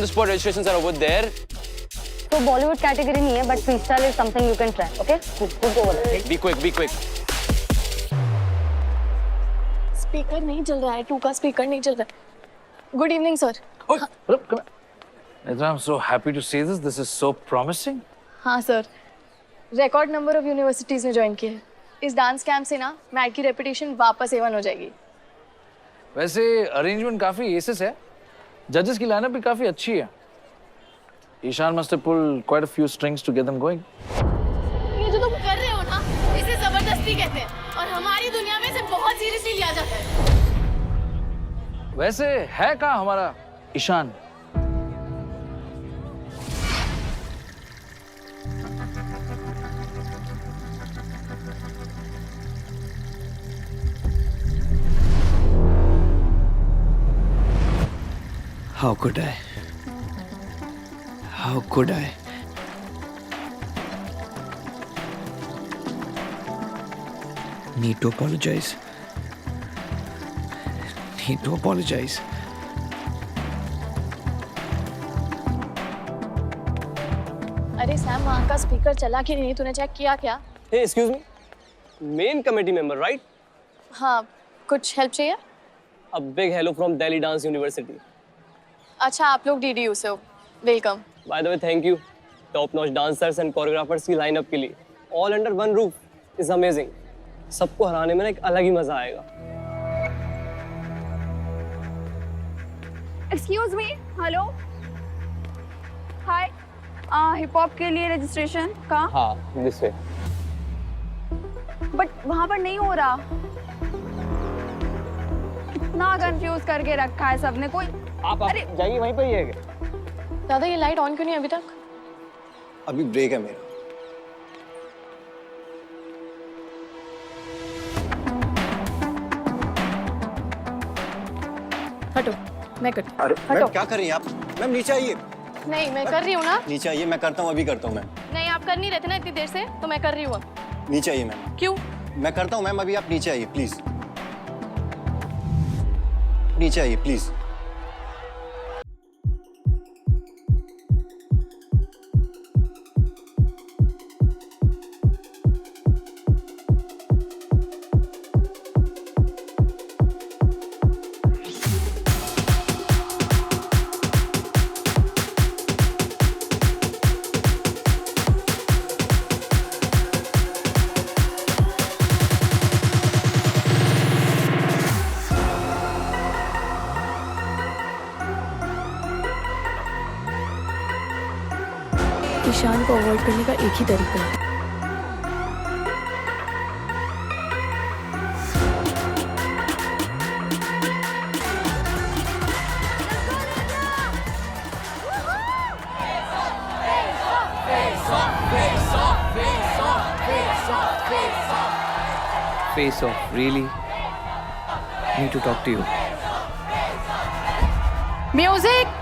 on the spot registrations are over there. तो Bollywood category नहीं है, but freestyle is something you can try. Okay, go over. Be quick, be quick. Speaker नहीं चल रहा है, 2 का स्पीकर नहीं चल रहा है. Good evening sir. Netra, I'm so happy to see this. This is so promising. हाँ sir, record number of universities में ज्वाइन किया है. इस डांस कैंप से ना मैट की रेपुटेशन वापस A1 हो जाएगी. वैसे अरेंजमेंट काफी एसेस है. जजेस की लाइनअप भी काफी अच्छी है. Ishan must have pulled quite a few strings to get them going. ये जो तुम कर रहे हो ना, इसे जबरदस्ती कहते हैं और हमारी दुनिया में इसे बहुत सीरियसली लिया जाता है. वैसे है कहाँ हमारा Ishan? How could I? How could I? Need to apologize. Need to apologize. अरे सैम, वहाँ का स्पीकर चला कि नहीं, तूने चेक किया क्या? Hey, excuse me. Main committee member, right? हाँ, कुछ हेल्प चाहिए? A big hello from Delhi Dance University. अच्छा, आप लोग DDU से हो. Welcome. By the way, thank you. Top-notch dancers and choreographers की lineup के लिए. All under one roof is amazing. सबको हराने में ना एक अलग ही मजा आएगा. एक्सक्यूज मी, हेलो, हाय. हिप हॉप के लिए रजिस्ट्रेशन का, हाँ, this way. बट वहाँ पर नहीं हो रहा. इतना कंफ्यूज करके रखा है सबने. कोई आप जाइए, वहीं पर ही है क्या? दादा, ये लाइट ऑन क्यों नहीं अभी तक? अभी ब्रेक है मेरा. हटो, मैं कर. अरे हटो. मैम क्या कर रही हैं आप? मैम नीचे आइए. नहीं, मैं कर रही हूँ ना. नीचे आइए, मैं करता हूँ, अभी करता हूँ मैम. नहीं, आप कर नहीं रहे थे ना इतनी देर से, तो मैं कर रही हूँ अब. नीचे आइए मैम. क्यों? मैं करता हूँ मैम, अभी आप नीचे आइए प्लीज. नीचे आइए प्लीज. ईशान को अवॉइड करने का एक ही तरीका है. Face off, really? Need to talk to you. Music.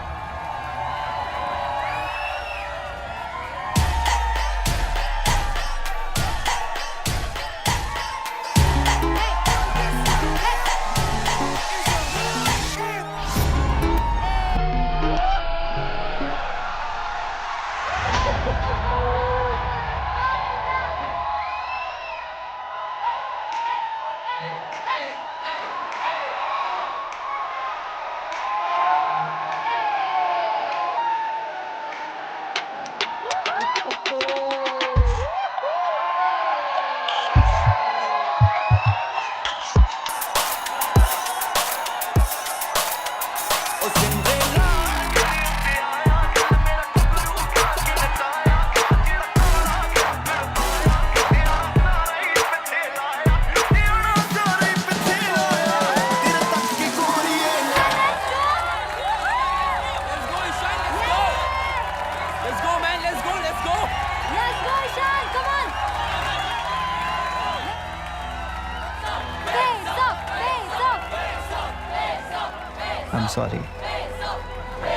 I'm sorry.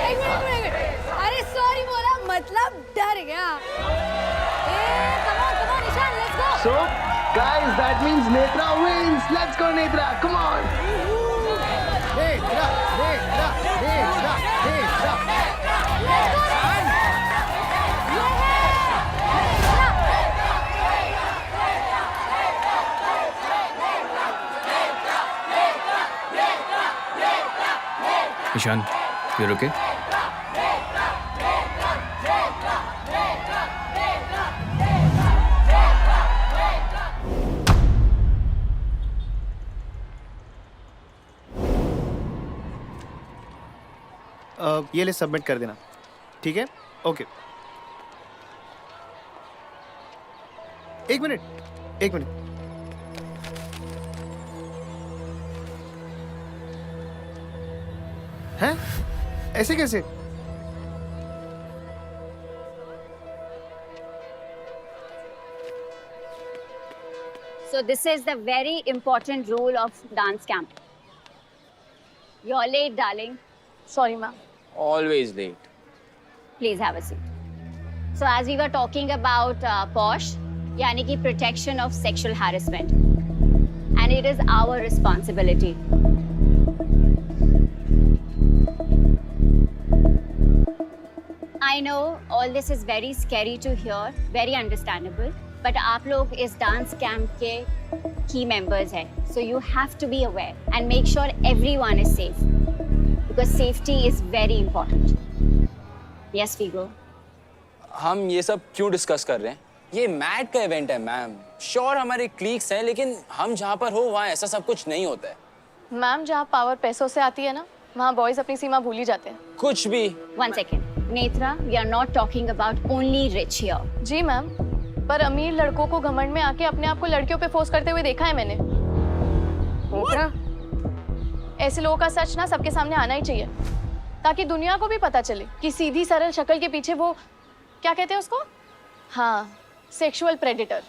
एक मिनट. अरे सॉरी बोला मतलब डर गया. Come on, Ishaan, let's go. So, guys, that means Netra wins. Let's go, Netra. Come on. Netra. Ishaan, you're okay? ये list submit कर देना, ठीक है? ओके। एक मिनट। हैं? ऐसे कैसे? So this is the very important rule of dance camp. You're late, darling. Sorry, ma'am. Always late. Please have a seat. So as we were talking about POSH, yani ki protection of sexual harassment, and it is our responsibility. I know all this is very scary to hear, very understandable, but आप लोग इस dance camp के key members हैं, so you have to be aware and make sure everyone is safe, because safety is very important. Yes, Figo. हम ये सब क्यों discuss कर रहे हैं? ये मैट का इवेंट है मैम। श्योर हमारे क्लीक्स हैं, लेकिन हम जहाँ पर हो वहाँ ऐसा सब कुछ नहीं होता है। मैम, जहाँ पावर पैसों से आती है ना, वहाँ बॉयज अपनी सीमा भूल ही जाते हैं। कुछ भी। One second. Netra, we are not talking about only rich here. जी मैम, पर अमीर लड़कों को घमंड में आके अपने आप को लड़कियों पे फोर्स करते हुए देखा है मैंने। ऐसे लोगों का सच ना सबके सामने आना ही चाहिए, ताकि दुनिया को भी पता चले कि सीधी सरल शक्ल के पीछे वो क्या कहते हैं उसको? हाँ, सेक्सुअल प्रेडेटर।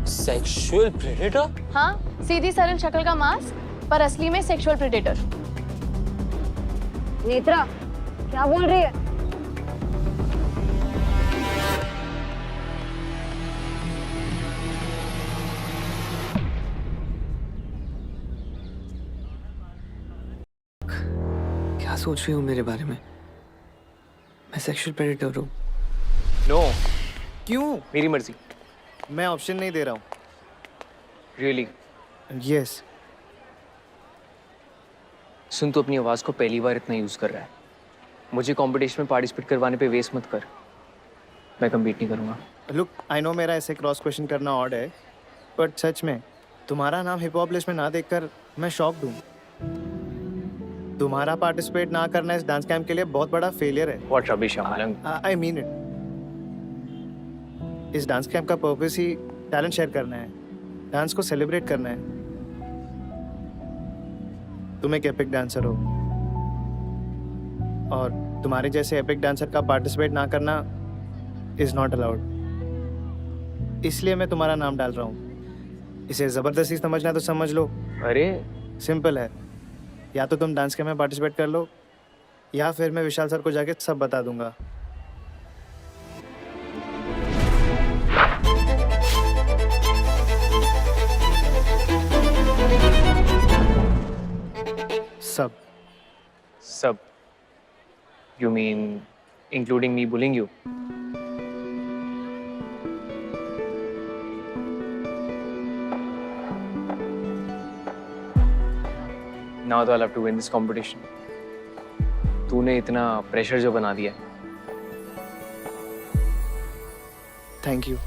Sexual predator? हाँ, सीधी सरल शक्ल का मास्क, पर असली में सेक्सुअल प्रेडेटर। नेत्रा, क्या बोल रही है? क्या सोच रही हूँ मेरे बारे में? मैं सेक्सुअल प्रेडेटर हूँ। नो। क्यों? मेरी मर्जी। मैं ऑप्शन नहीं दे रहा हूँ। रियली? यस। सुन, तू अपनी आवाज़ को पहली बार इतना यूज़ कर रहा है। मुझे कंपटीशन में पार्टिसिपेट करवाने पे वेस्ट मत कर। मैं कम्पीट नहीं करूँगा। लुक, आई नो मेरा ऐसे क्रॉस क्वेश्चन करना ऑड है, बट सच में तुम्हारा नाम हिप हॉप लिस्ट में ना देखकर मैं शॉक्ड हूँ। तुम्हारा पार्टिसिपेट ना करना इस डांस कैंप के लिए बहुत बड़ा फेलियर है। व्हाट रबिश अमलंग। I mean it. इस डांस कैंप का पर्पस ही टैलेंट शेयर करना है, डांस को सेलिब्रेट करना है। तुम एक एपिक डांसर हो, और तुम्हारे जैसे एपिक डांसर का पार्टिसिपेट ना करना इज नॉट अलाउड। इसलिए मैं तुम्हारा नाम डाल रहा हूँ। इसे जबरदस्ती समझना तो समझ लो। अरे सिंपल है, या तो तुम डांस कैंप में पार्टिसिपेट कर लो, या फिर मैं विशाल सर को जाके सब बता दूंगा। सब? You mean including me bullying you? Now तो I'll have to win this competition. तूने इतना प्रेशर जो बना दिया। Thank you.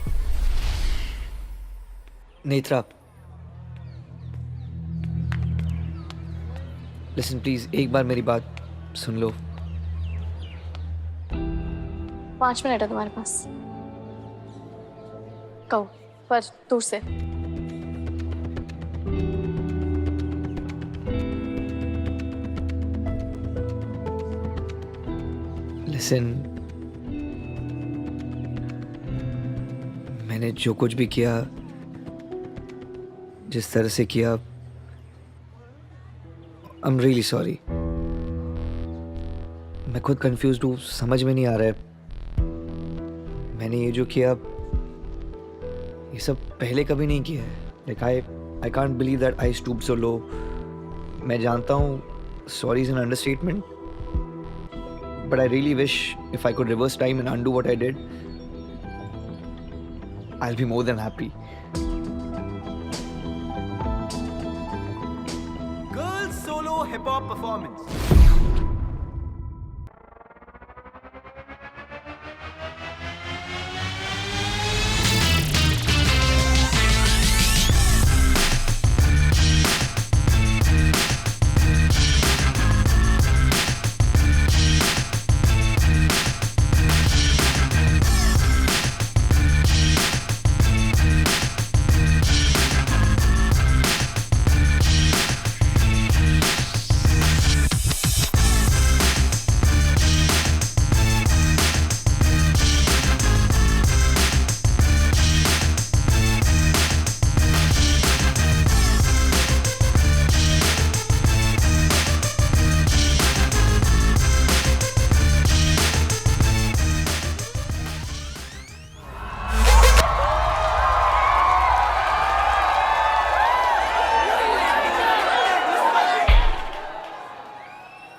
Netra, listen please, एक बार मेरी बात सुन लो। 5 मिनट है तुम्हारे पास। कहो, पर दूर से। लिसन, मैंने जो कुछ भी किया, जिस तरह से किया, आई एम रियली सॉरी। मैं खुद कंफ्यूज्ड हूँ, समझ में नहीं आ रहा है। मैंने ये जो किया, ये सब पहले कभी नहीं किया है। Like I can't believe that I stoop so low. मैं जानता हूँ sorry is an understatement, but I really wish if I could reverse time and undo what I did, I will be more than happy. solo hip hop performance.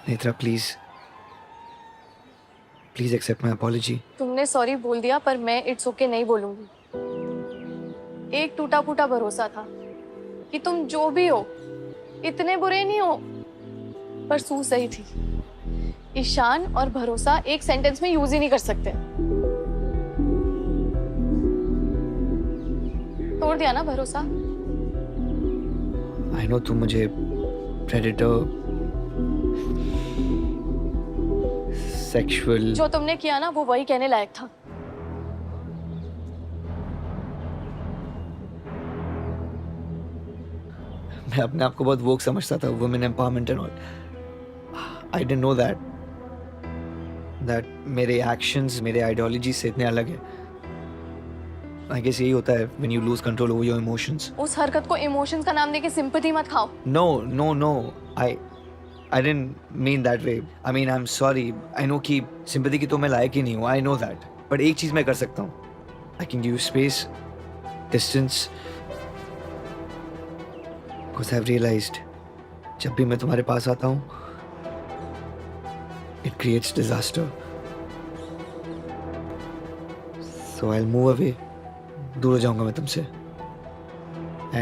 Netra please please accept my apology. तुमने sorry बोल दिया पर मैं it's okay नहीं बोलूंगी। एक टूटा फूटा भरोसा था कि तुम जो भी हो इतने बुरे नहीं हो, पर सू सही थी। ईशान और भरोसा एक सेंटेंस में यूज ही नहीं कर सकते। तोड़ दिया ना भरोसा। आई नो तुम मुझे प्रेडेटर, सेक्सुअल, जो तुमने किया ना वो वही कहने लायक था। मैं अपने आप को बहुत वोक समझता था, women empowerment and all. I didn't know that मेरे एक्शंस मेरे आइडियोलॉजी से इतने अलग है। आई गेस यही होता है when you lose control over your emotions. उस हरकत को इमोशंस का नाम देके सिंपैथी मत खाओ। No no no, I didn't mean that way. I mean, I'm sorry. I know कि sympathy की तो मैं लायक ही नहीं हूँ. I know that. But एक चीज़ मैं कर सकता हूँ. I can give you space, distance. Because I've realized जब भी मैं तुम्हारे पास आता हूँ, it creates disaster. So I'll move away. दूर हो जाऊँगा मैं तुमसे.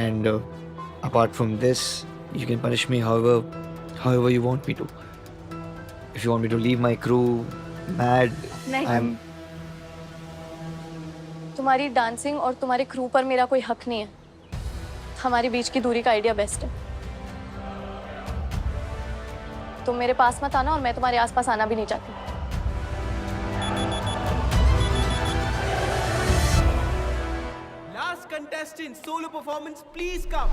And apart from this, you can punish me however you want me to. If you want me to leave my crew mad, I'm... तुम्हारी डांसिंग और तुम्हारे crew पर मेरा कोई हक नहीं है। हमारे बीच की दूरी का आइडिया बेस्ट है। तुम मेरे पास मत आना और मैं तुम्हारे आसपास आना भी नहीं चाहती। Last contestant, solo performance, please come.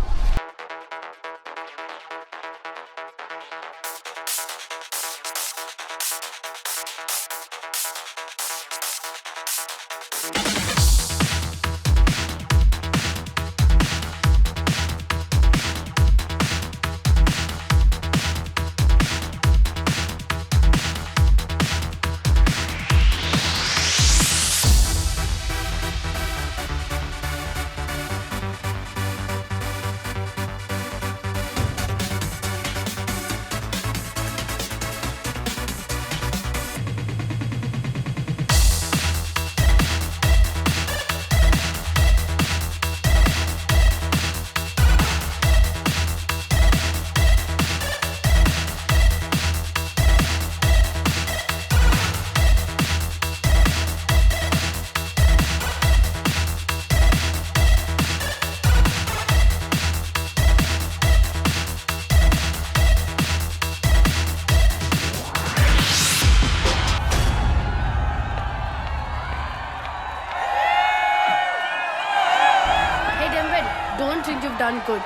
Done good.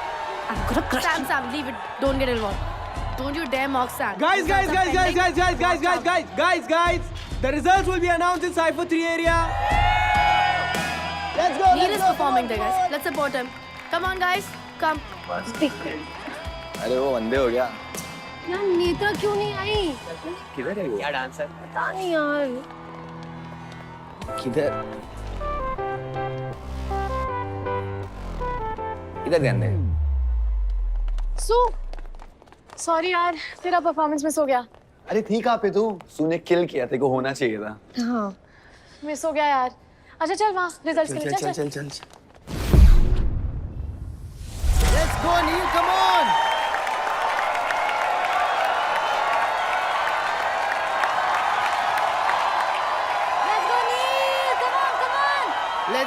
I'm gonna crush Sam, leave it. Don't get involved. Don't you dare mock Sam. Guys. The results will be announced in Cypher 3 area. Let's go. Neil is performing there, guys. Let's support him. Come on, guys. Come. अरे वो अंधे हो गया. यार नेत्रा क्यों नहीं आई? किधर है वो? क्या डांसर? पता नहीं यार. किधर? इधर ध्यान दे. सॉरी यार, तेरा परफॉर्मेंस मिस हो गया। अरे थी कहाँ पे तू? तूने किल किया, तेरे को होना चाहिए था. हाँ. मिस हो गया यार। अच्छा चल वहाँ रिजल्ट्स के लिए चल। Let's go, Neil. Come on.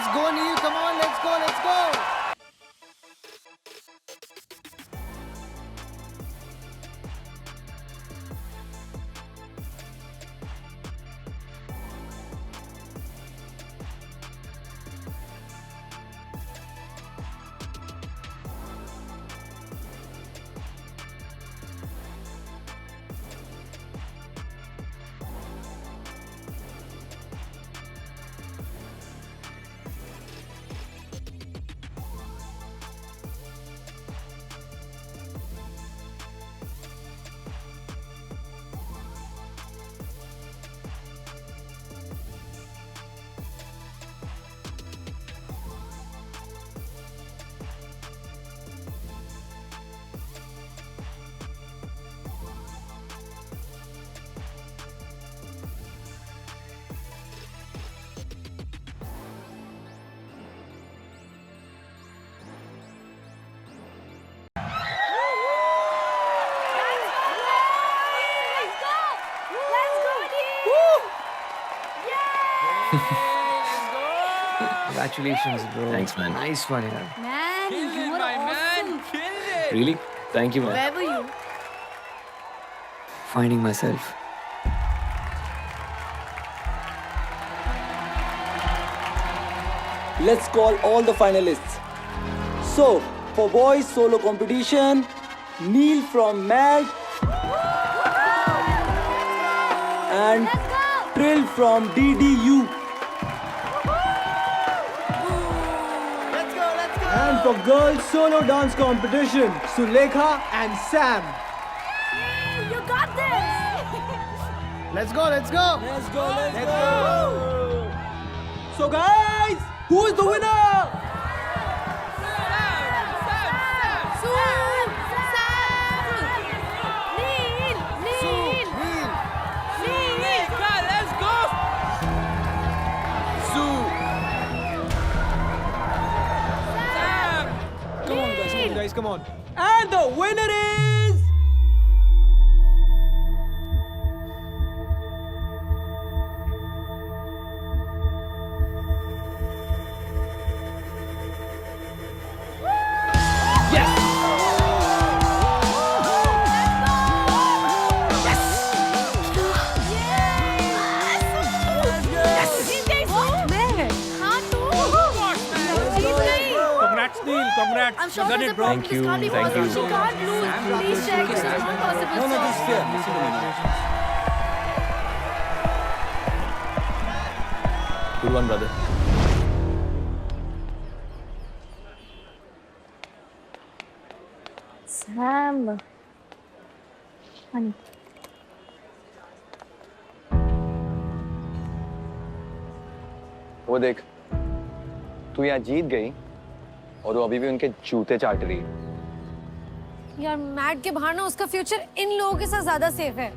Let's go, Neil. Come on, let's go, let's go. Congratulations, bro. Thanks, man. Nice one, yaar. Man, you were awesome. Really? Thank you, man. Where were you? Finding myself. Let's call all the finalists. So, for boys solo competition, Neil from MAD and Trill from DDU. And for girls solo dance competition, Sulekha and Sam. You got this. Let's go, let's go. Let's go, let's go. So guys, who is the winner? Guys, come on. And the winner is... Congrats. I'm sure there's a problem. This can't be possible. You can't lose. Please check. This is not possible. No, this is fair. Listen to me. Good one, brother. Sam. Honey. वो देख, तू यहाँ जीत गई और वो अभी भी उनके जूते चाट रही है। यार मैट के बाहर ना उसका फ्यूचर इन लोगों के साथ ज्यादा सेफ है।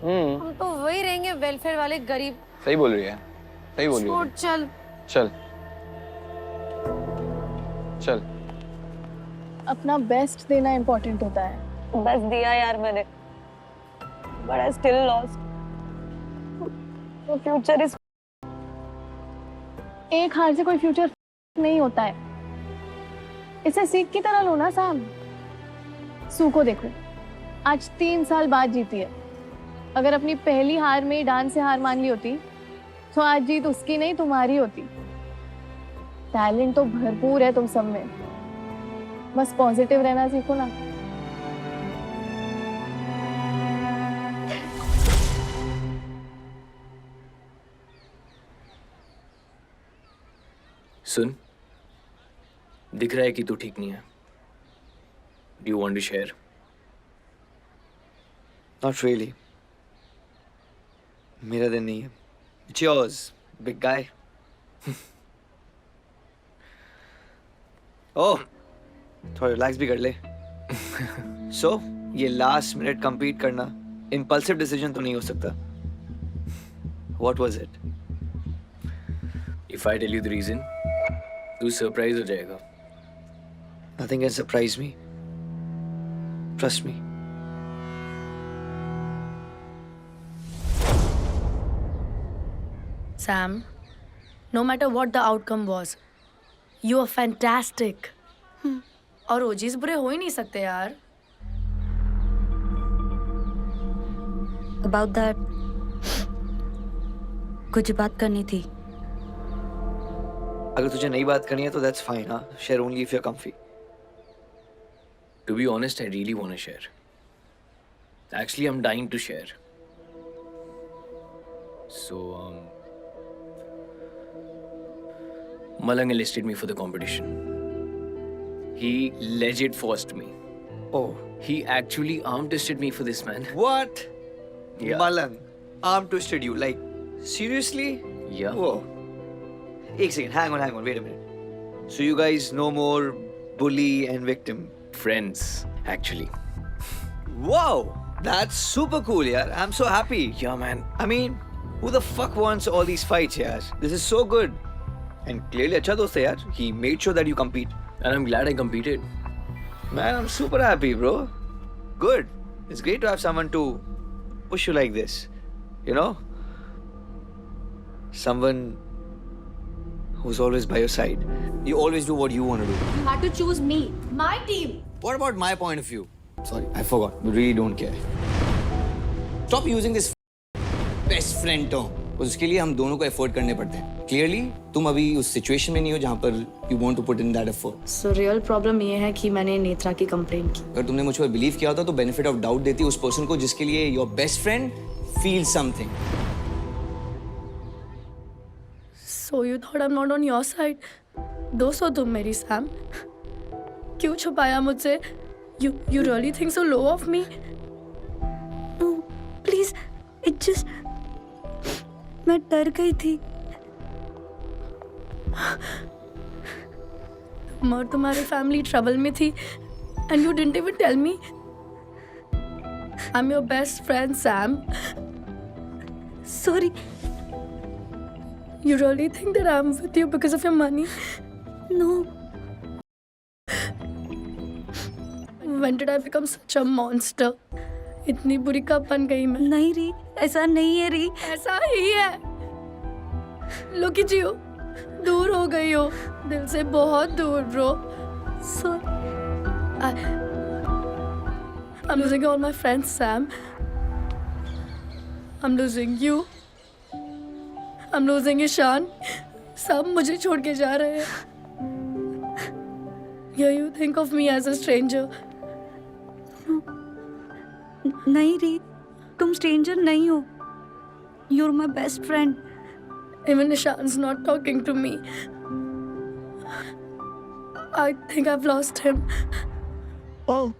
हम तो वही रहेंगे वेलफेयर वाले गरीब। सही बोल रही है, सही बोल रही है। छोड़ चल। चल चल। अपना बेस्ट देना इम्पोर्टेंट होता है। बस दिया यार मैंने, but I still lost. The future is एक हार से कोई फ्यूचर नहीं होता है। इसे सीख की तरह लो ना सैम। सू को देखो, आज 3 साल बाद जीती है। अगर अपनी पहली हार में डांस से हार मान ली होती तो आज जीत उसकी नहीं तुम्हारी होती। टैलेंट तो भरपूर है तुम सब में, बस पॉजिटिव रहना सीखो ना। सुन, दिख रहा है कि तू ठीक नहीं है। Do you want to share? Not really. मेरा दिन नहीं है। It's yours, big guy. Oh, थोड़ा रिलैक्स भी कर ले। So, ये लास्ट मिनट compete करना impulsive decision तो नहीं हो सकता। What was it? If I tell you the reason, तू सरप्राइज हो जाएगा। Nothing can surprise me. Trust me. Sam, No matter what the outcome was, you are fantastic. और OGs बुरे हो ही नहीं सकते यार. About that, कुछ बात करनी थी. अगर तुझे नई बात करनी है तो that's fine, हाँ. Share only if you're comfy. To be honest, I really want to share. Actually, I'm dying to share. So, Malang enlisted me for the competition. He legit forced me. Oh. He actually arm twisted me for this, man. What? Yeah. Malang, arm twisted you. Like, seriously? Yeah. Whoa. Ek second, hang on, wait a minute. So you guys no more bully and victim? Friends, actually. Wow, that's super cool, yaar. I'm so happy. Yeah, man. I mean, who the fuck wants all these fights, yaar? This is so good. And clearly, acha dost hai, yaar. He made sure that you compete. And I'm glad I competed. Man, I'm super happy, bro. Good. It's great to have someone to push you like this. You know? Someone who's always by your side. You always do what you want to do. You had to choose me, my team. What about my point of view? Sorry, I forgot. We really don't care. Stop using this best friend term. उसके लिए हम दोनों को effort करने पड़ते हैं. Clearly, तुम अभी उस सिचुएशन में नहीं हो जहाँ पर you want to put in that effort. So real problem ये है कि मैंने नेत्रा की कंप्लेन की. अगर तुमने मुझ पर बिलीव किया होता तो बेनिफिट ऑफ डाउट देती उस पर्सन को जिसके लिए your best friend feel something. So you thought I'm not on your side? दोस्त हो तुम मेरी सैम. क्यों छुपाया मुझसे? You really think so low of me? No, please, it just, मैं डर गई थी. तुम और तुम्हारी फैमिली ट्रबल में थी and you didn't even tell me. I'm your best friend, Sam. Sorry. You really think that I'm with you because of your money? No. When did I become such a monster? इतनी बुरी कब बन गई मैं? नहीं री, ऐसा नहीं है री. ऐसा ही है. Look at you. दूर हो गई हो. दिल से बहुत दूर, bro. Sorry. I'm losing all my friends, Sam. I'm losing you. I'm losing Ishan. सब मुझे छोड़ के जा रहे हैं. Yeah, you think of me as a stranger. नहीं री, तुम स्ट्रेंजर नहीं हो. You're my best friend. Even Ishan's not talking to me. I think I've lost him. Oh.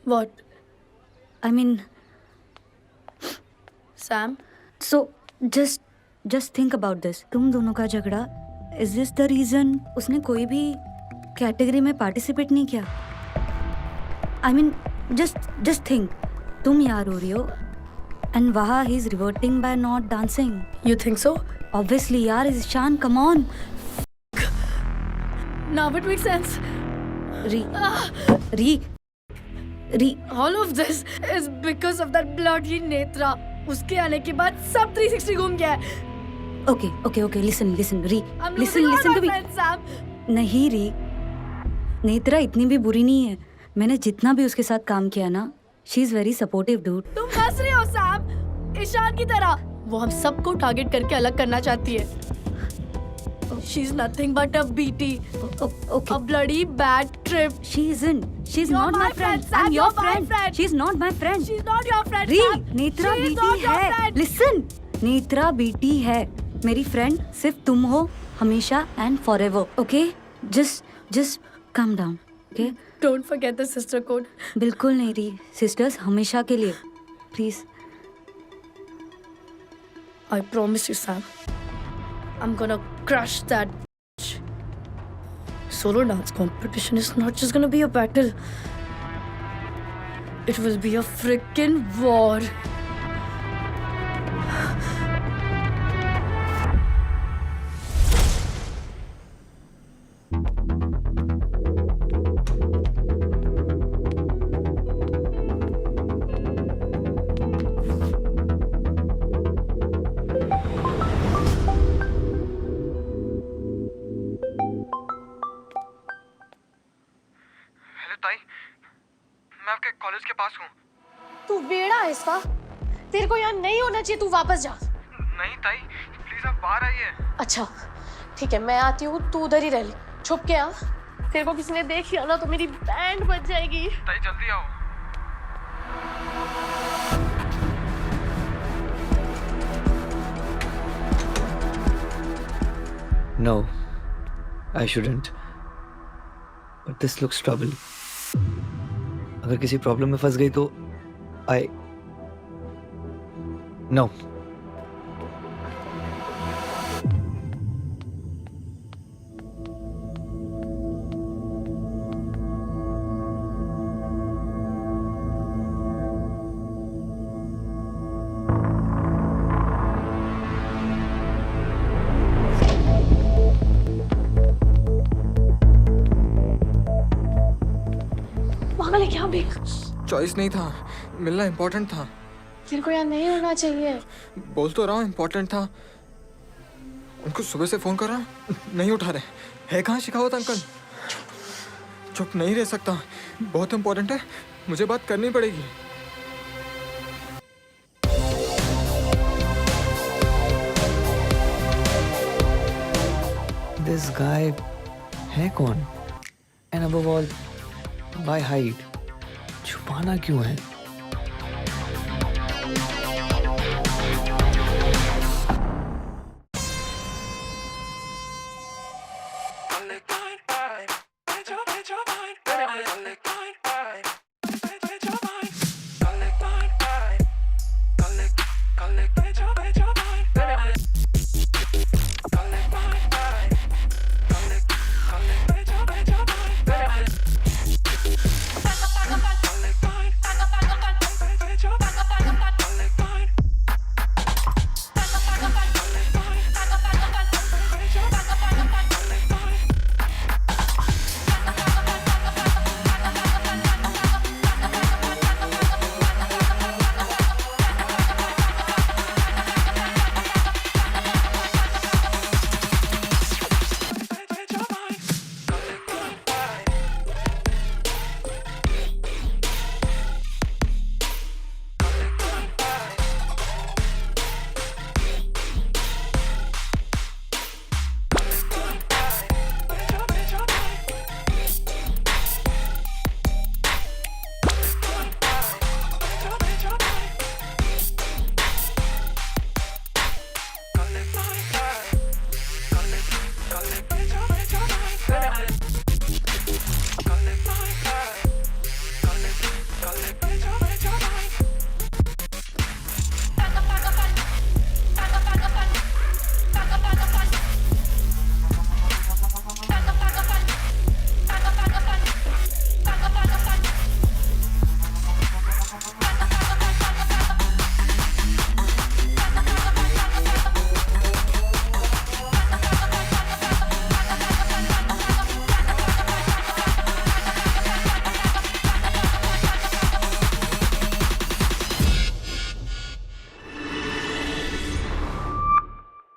What? I mean, Sam? so just think about this. तुम दोनों का झगड़ा, is this the reason उसने कोई भी कैटेगरी में पार्टिसिपेट नहीं किया? I mean, just think. तुम यार हो रही हो and वहाँ he's reverting by not dancing. You think so? Obviously यार, Ishan, come on. Now it makes sense. Ri. All of this is because of that bloody Netra. उसके आने के बाद सब 360 घूम गया है. Okay, listen, Ri. I'm Listen losing all to my me. friends, Sam. नहीं री, नेत्रा इतनी भी बुरी नहीं है. मैंने जितना भी उसके साथ काम किया ना, she is very supportive dude. तुम हंस रहे हो सैम, ईशान की तरह. वो हम सबको टारगेट करके अलग करना चाहती है. She's nothing but a BT. Okay. A bloody bad trip. She isn't. She's You're not my my friend. Sam. I'm your You're my friend. friend. She's not my friend. She's not your friend. री, Sam. Netra She's BT not your है. friend. Listen, Netra BT है. मेरी friend सिर्फ तुम हो, हमेशा and forever. Okay? Just calm down. Okay? Don't forget the sister code. बिल्कुल नहीं री. Sisters हमेशा के लिए. Please. I promise you, Sam. I'm gonna crush that. Solo dance competition is not just gonna be a battle. It will be a freaking war. के college के पास हूँ। तू बेड़ा है इसका, तेरे को यहाँ नहीं होना चाहिए, तू वापस जा। नहीं ताई, प्लीज आप बाहर आइए। अच्छा ठीक है, मैं आती हूँ, तू उधर ही रह ले, छुप के आ। तेरे को किसी ने देख लिया ना तो मेरी बैंड बज जाएगी। ताई जल्दी आओ। No, I shouldn't. But this looks trouble. अगर किसी प्रॉब्लम में फंस गई तो No. पागल है क्या बे? चॉइस नहीं था, मिलना इम्पोर्टेंट था। तेरे को यहाँ नहीं होना चाहिए। बोल तो रहा हूँ इम्पोर्टेंट था। उनको सुबह से फोन कर रहा हूँ, नहीं उठा रहे। है कहाँ शिखावत अंकल? चुप नहीं रह सकता, बहुत इम्पोर्टेंट है, मुझे बात करनी पड़ेगी। This guy है कौन? And above all, why hide? छुपाना क्यों है? Let